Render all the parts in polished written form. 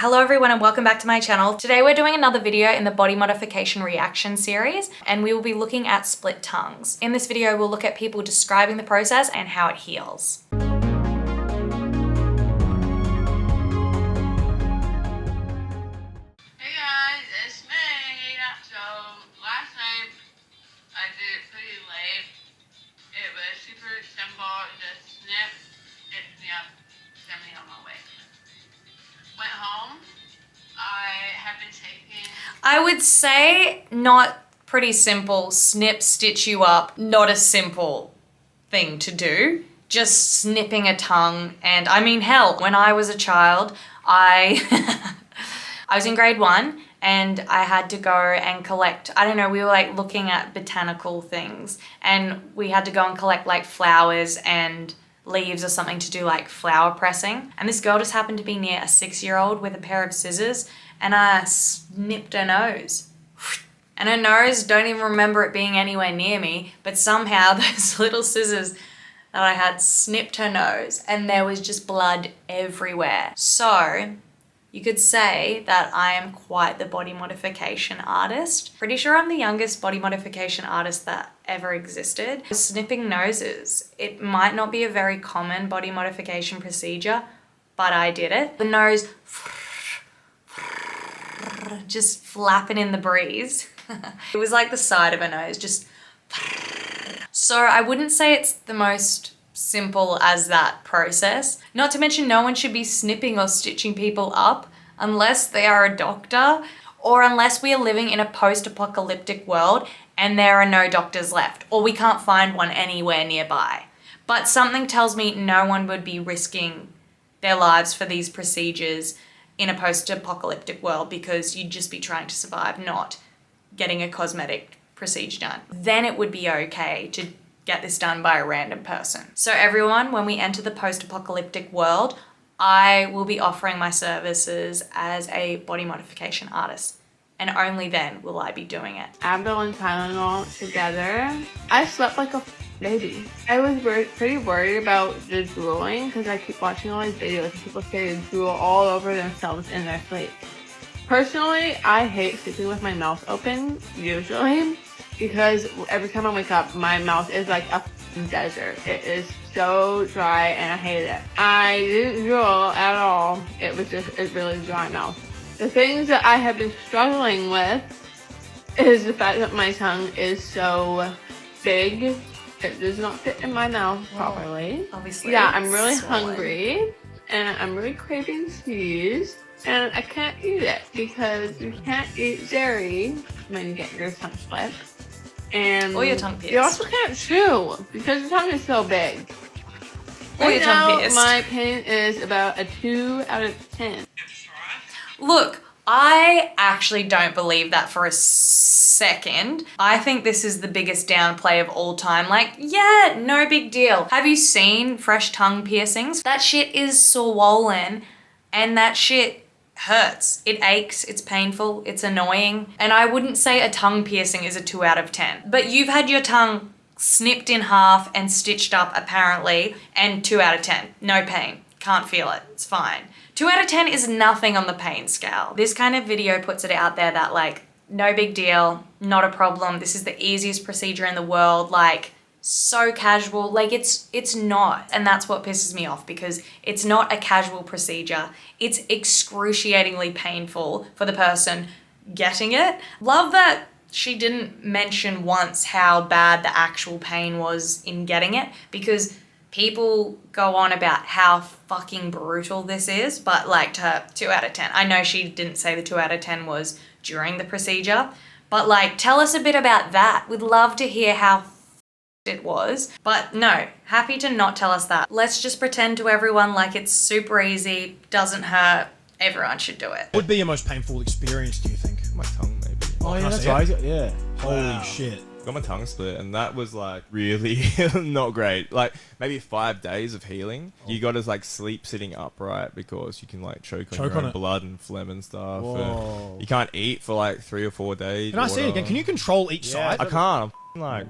Hello everyone and welcome back to my channel. Today we're doing another video in the body modification reaction series and we will be looking at split tongues. In this video we'll look at people describing the process and how it heals. Hey guys, it's me. So last night I did it pretty late. It was super simple, just snip, stitch me up, send me on my way. Went home. I have been taking... I would say not pretty simple, snip, stitch you up, not a simple thing to do. Just snipping a tongue and I mean hell, when I was a child, I was in grade 1 and I had to go and collect, I don't know, we were like looking at botanical things and we had to go and collect like flowers and leaves or something to do like flower pressing. And this girl just happened to be near a 6-year-old with a pair of scissors and I snipped her nose. And her nose, don't even remember it being anywhere near me, but somehow those little scissors that I had snipped her nose and there was just blood everywhere. So you could say that I am quite the body modification artist. Pretty sure I'm the youngest body modification artist that ever existed. Snipping noses. It might not be a very common body modification procedure, but I did it. The nose just flapping in the breeze. It was like the side of a nose, just. So I wouldn't say it's the most simple as that process. Not to mention no one should be snipping or stitching people up unless they are a doctor or unless we are living in a post-apocalyptic world and there are no doctors left or we can't find one anywhere nearby. But something tells me no one would be risking their lives for these procedures in a post-apocalyptic world because you'd just be trying to survive, not getting a cosmetic procedure done. Then it would be okay to get this done by a random person. So everyone, when we enter the post-apocalyptic world, I will be offering my services as a body modification artist. And only then will I be doing it. Advil and Tylenol together. I slept like a baby. I was pretty worried about the drooling because I keep watching all these videos and people say they drool all over themselves in their sleep. Personally, I hate sleeping with my mouth open, usually, because every time I wake up, my mouth is like a desert. It is so dry and I hate it. I didn't drool at all. It was just a really dry mouth. The things that I have been struggling with is the fact that my tongue is so big. It does not fit in my mouth properly. Obviously. Yeah, I'm really hungry and I'm really craving cheese. And I can't eat it because you can't eat dairy when you get your tongue split. And or your tongue pierced. You also can't chew because your tongue is so big. Or your tongue pierced. My pain is about a 2 out of 10. Look, I actually don't believe that for a second. I think this is the biggest downplay of all time. Like, yeah, no big deal. Have you seen fresh tongue piercings? That shit is swollen and that shit hurts. It aches, it's painful, it's annoying. And I wouldn't say a tongue piercing is a 2 out of 10. But you've had your tongue snipped in half and stitched up apparently, and 2 out of 10. No pain. Can't feel it. It's fine. 2 out of 10 is nothing on the pain scale. This kind of video puts it out there that like, no big deal, not a problem. This is the easiest procedure in the world. Like, so casual. Like it's not. And that's what pisses me off because it's not a casual procedure. It's excruciatingly painful for the person getting it. Love that she didn't mention once how bad the actual pain was in getting it because people go on about how fucking brutal this is, but like to her, 2 out of 10. I know she didn't say the 2 out of 10 was during the procedure, but like tell us a bit about that. We'd love to hear how it was, but no, happy to not tell us that. Let's just pretend to everyone like it's super easy, doesn't hurt, everyone should do it. What would be your most painful experience, do you think? My tongue, maybe. Oh yeah, that's right. Yeah. Holy Wow. shit. Got my tongue split, and that was like really not great. Like maybe 5 days of healing. You got to like sleep sitting upright because you can like choke on your own blood and phlegm and stuff. Whoa. And you can't eat for like 3 or 4 days. Can I see it again? Can you control each side? I can't. I'm like.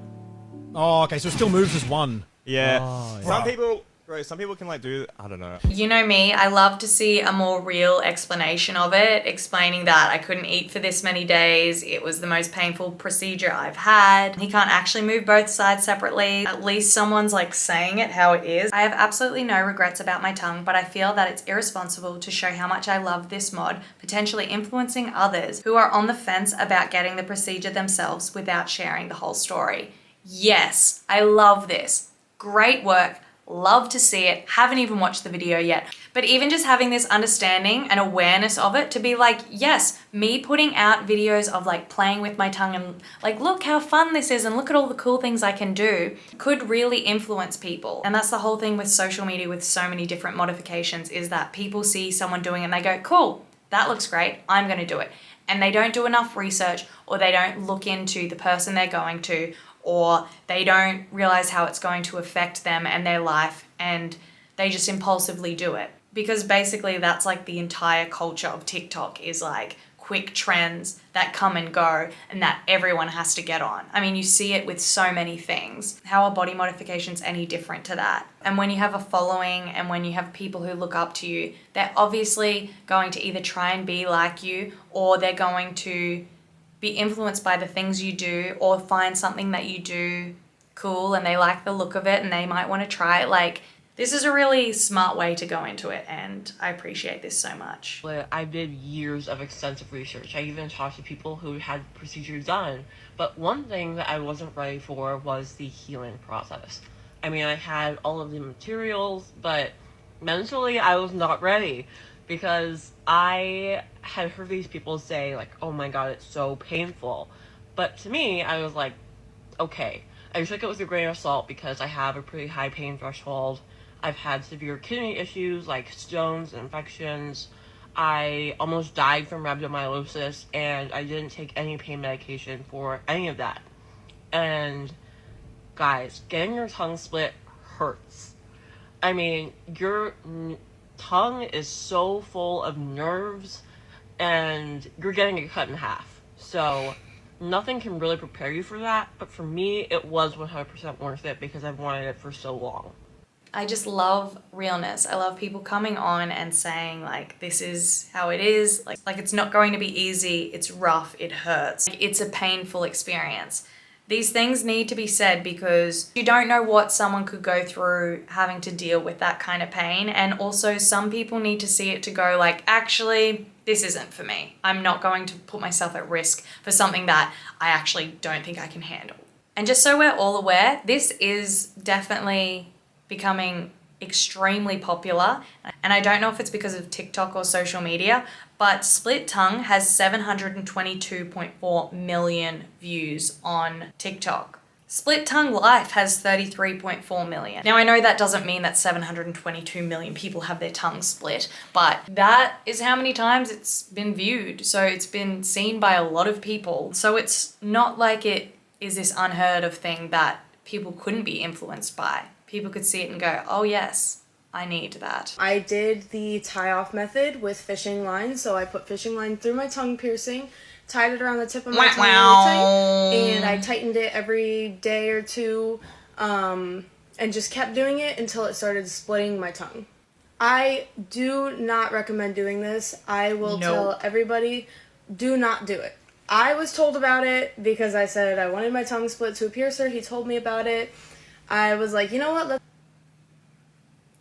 Oh, okay, so it still moves as one. Yeah. Oh, yeah. Some people Bro, some people can like do, I don't know. You know me, I love to see a more real explanation of it, explaining that I couldn't eat for this many days, it was the most painful procedure I've had, he can't actually move both sides separately, at least someone's like saying it how it is. I have absolutely no regrets about my tongue, but I feel that it's irresponsible to show how much I love this mod, potentially influencing others who are on the fence about getting the procedure themselves without sharing the whole story. Yes, I love this. Great work. Love to see it. Haven't even watched the video yet. But even just having this understanding and awareness of it to be like, yes, me putting out videos of like playing with my tongue and like, look how fun this is and look at all the cool things I can do could really influence people. And that's the whole thing with social media with so many different modifications is that people see someone doing it and they go, cool, that looks great, I'm going to do it. And they don't do enough research or they don't look into the person they're going to or they don't realize how it's going to affect them and their life and they just impulsively do it. Because basically that's like the entire culture of TikTok is like quick trends that come and go and that everyone has to get on. I mean, you see it with so many things. How are body modifications any different to that? And when you have a following and when you have people who look up to you, they're obviously going to either try and be like you or they're going to be influenced by the things you do or find something that you do cool and they like the look of it and they might want to try it. Like, this is a really smart way to go into it and I appreciate this so much. I did years of extensive research. I even talked to people who had procedures done. But one thing that I wasn't ready for was the healing process. I mean, I had all of the materials, but mentally I was not ready. Because I had heard these people say, like, oh my god, it's so painful. But to me, I was like, okay. I took it with a grain of salt because I have a pretty high pain threshold. I've had severe kidney issues, like stones, infections. I almost died from rhabdomyolysis, and I didn't take any pain medication for any of that. And, guys, getting your tongue split hurts. I mean, your tongue is so full of nerves and you're getting it cut in half. So nothing can really prepare you for that, but for me it was 100% worth it because I've wanted it for so long. I just love realness. I love people coming on and saying like, this is how it is. Like it's not going to be easy. It's rough. It hurts. It's a painful experience. These things need to be said because you don't know what someone could go through having to deal with that kind of pain. And also some people need to see it to go like, actually, this isn't for me. I'm not going to put myself at risk for something that I actually don't think I can handle. And just so we're all aware, this is definitely becoming extremely popular. And I don't know if it's because of TikTok or social media, but Split Tongue has 722.4 million views on TikTok. Split Tongue Life has 33.4 million. Now I know that doesn't mean that 722 million people have their tongue split, but that is how many times it's been viewed. So it's been seen by a lot of people. So it's not like it is this unheard of thing that people couldn't be influenced by. People could see it and go, oh yes, I need that. I did the tie-off method with fishing line, so I put fishing line through my tongue piercing, tied it around the tip of my tongue really tight, and I tightened it every day or two, and just kept doing it until it started splitting my tongue. I do not recommend doing this. I will tell everybody, do not do it. I was told about it because I said I wanted my tongue split to a piercer. He told me about it. I was like, you know what?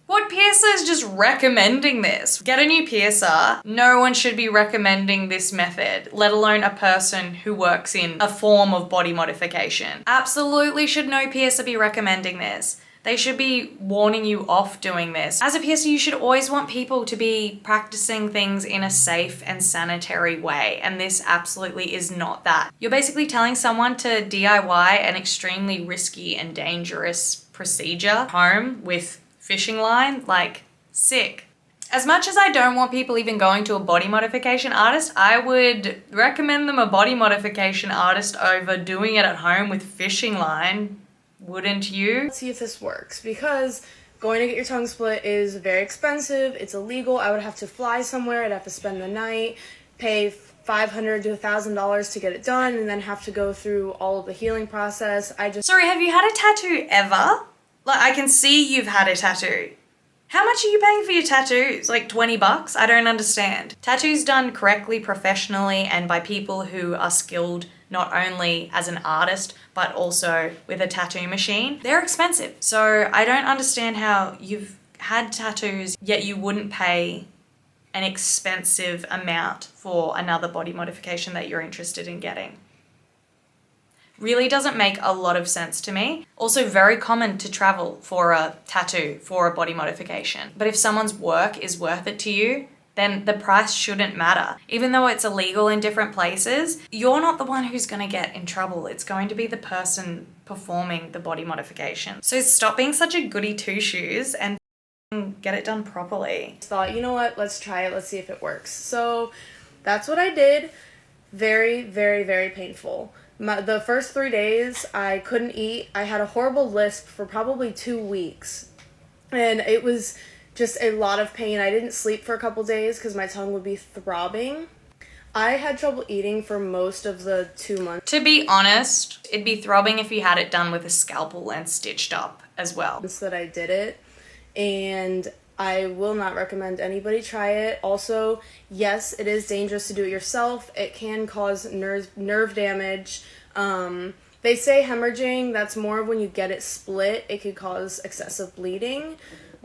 What piercer is just recommending this? Get a new piercer. No one should be recommending this method, let alone a person who works in a form of body modification. Absolutely should no piercer be recommending this. They should be warning you off doing this. As a piercer, you should always want people to be practicing things in a safe and sanitary way, and this absolutely is not that. You're basically telling someone to DIY an extremely risky and dangerous procedure at home with fishing line, like, sick. As much as I don't want people even going to a body modification artist, I would recommend them a body modification artist over doing it at home with fishing line. Wouldn't you? Let's see if this works, because going to get your tongue split is very expensive. It's illegal. I would have to fly somewhere. I'd have to spend the night, pay $500 to $1,000 to get it done, and then have to go through all of the healing process. Sorry, have you had a tattoo ever? Like, I can see you've had a tattoo. How much are you paying for your tattoos? Like $20? I don't understand. Tattoos done correctly, professionally, and by people who are skilled not only as an artist, but also with a tattoo machine, they're expensive. So I don't understand how you've had tattoos, yet you wouldn't pay an expensive amount for another body modification that you're interested in getting. Really doesn't make a lot of sense to me. Also very common to travel for a tattoo, for a body modification. But if someone's work is worth it to you, then the price shouldn't matter. Even though it's illegal in different places, you're not the one who's gonna get in trouble. It's going to be the person performing the body modification. So stop being such a goody two-shoes and get it done properly. Thought, you know what, let's try it, let's see if it works. So that's what I did. Very, very, very painful. The first 3 days I couldn't eat. I had a horrible lisp for probably 2 weeks, and it was just a lot of pain. I didn't sleep for a couple days because my tongue would be throbbing. I had trouble eating for most of the 2 months. To be honest, it'd be throbbing if you had it done with a scalpel and stitched up as well. That I did it, and I will not recommend anybody try it. Also, yes, it is dangerous to do it yourself. It can cause nerve damage. They say hemorrhaging, that's more when you get it split. It could cause excessive bleeding,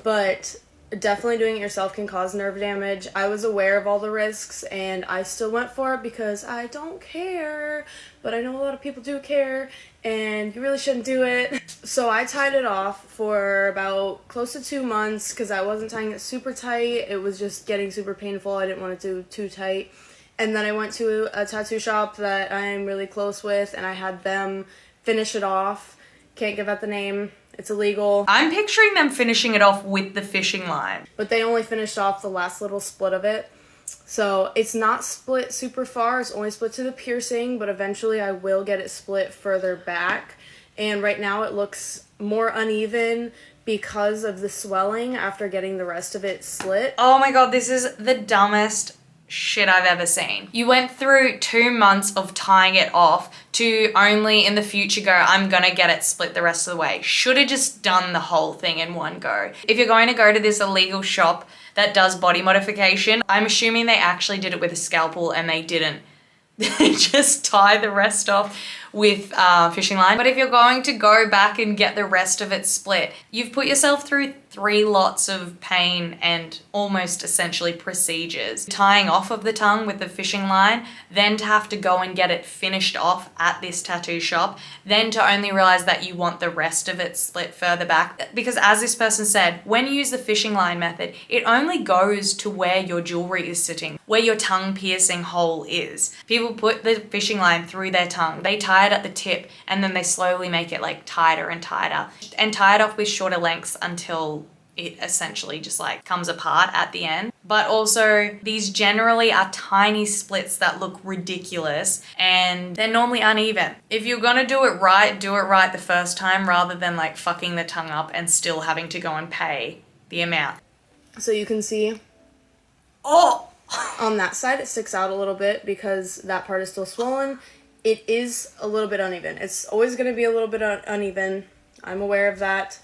but definitely doing it yourself can cause nerve damage. I was aware of all the risks, and I still went for it because I don't care, but I know a lot of people do care, and you really shouldn't do it. So I tied it off for about close to 2 months because I wasn't tying it super tight. It was just getting super painful. I didn't want to do too tight. And then I went to a tattoo shop that I'm really close with, and I had them finish it off. Can't give out the name. It's illegal. I'm picturing them finishing it off with the fishing line. But they only finished off the last little split of it. So it's not split super far. It's only split to the piercing, but eventually I will get it split further back. And right now it looks more uneven because of the swelling after getting the rest of it slit. Oh my god, this is the dumbest shit I've ever seen. You went through 2 months of tying it off to only in the future go, I'm gonna get it split the rest of the way. Should have just done the whole thing in one go. If you're going to go to this illegal shop that does body modification, I'm assuming they actually did it with a scalpel and they didn't just tie the rest off with fishing line. But if you're going to go back and get the rest of it split, you've put yourself through 3 lots of pain and almost essentially procedures. Tying off of the tongue with the fishing line, then to have to go and get it finished off at this tattoo shop, then to only realize that you want the rest of it split further back. Because as this person said, when you use the fishing line method, it only goes to where your jewelry is sitting, where your tongue piercing hole is. People put the fishing line through their tongue, they tie it at the tip, and then they slowly make it like tighter and tighter and tie it off with shorter lengths until it essentially just like comes apart at the end. But also these generally are tiny splits that look ridiculous and they're normally uneven. If you're gonna do it right the first time rather than like fucking the tongue up and still having to go and pay the amount. So you can see Oh! on that side it sticks out a little bit because that part is still swollen. It is a little bit uneven. It's always going to be a little bit uneven. I'm aware of that.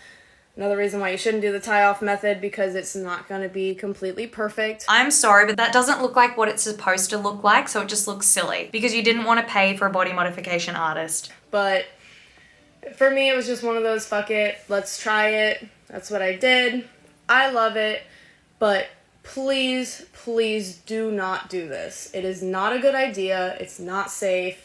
Another reason why you shouldn't do the tie-off method, because it's not going to be completely perfect. I'm sorry, but that doesn't look like what it's supposed to look like, so it just looks silly because you didn't want to pay for a body modification artist. But for me, it was just one of those, fuck it, let's try it. That's what I did. I love it, but please, please do not do this. It is not a good idea. It's not safe.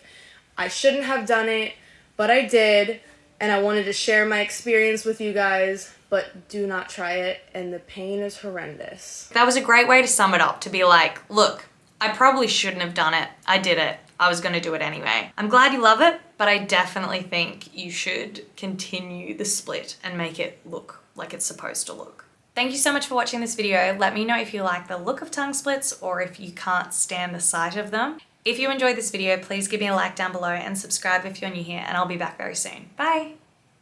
I shouldn't have done it, but I did, and I wanted to share my experience with you guys, but do not try it, and the pain is horrendous. That was a great way to sum it up, to be like, look, I probably shouldn't have done it. I did it. I was going to do it anyway. I'm glad you love it, but I definitely think you should continue the split and make it look like it's supposed to look. Thank you so much for watching this video. Let me know if you like the look of tongue splits or if you can't stand the sight of them. If you enjoyed this video, please give me a like down below and subscribe if you're new here, and I'll be back very soon. Bye!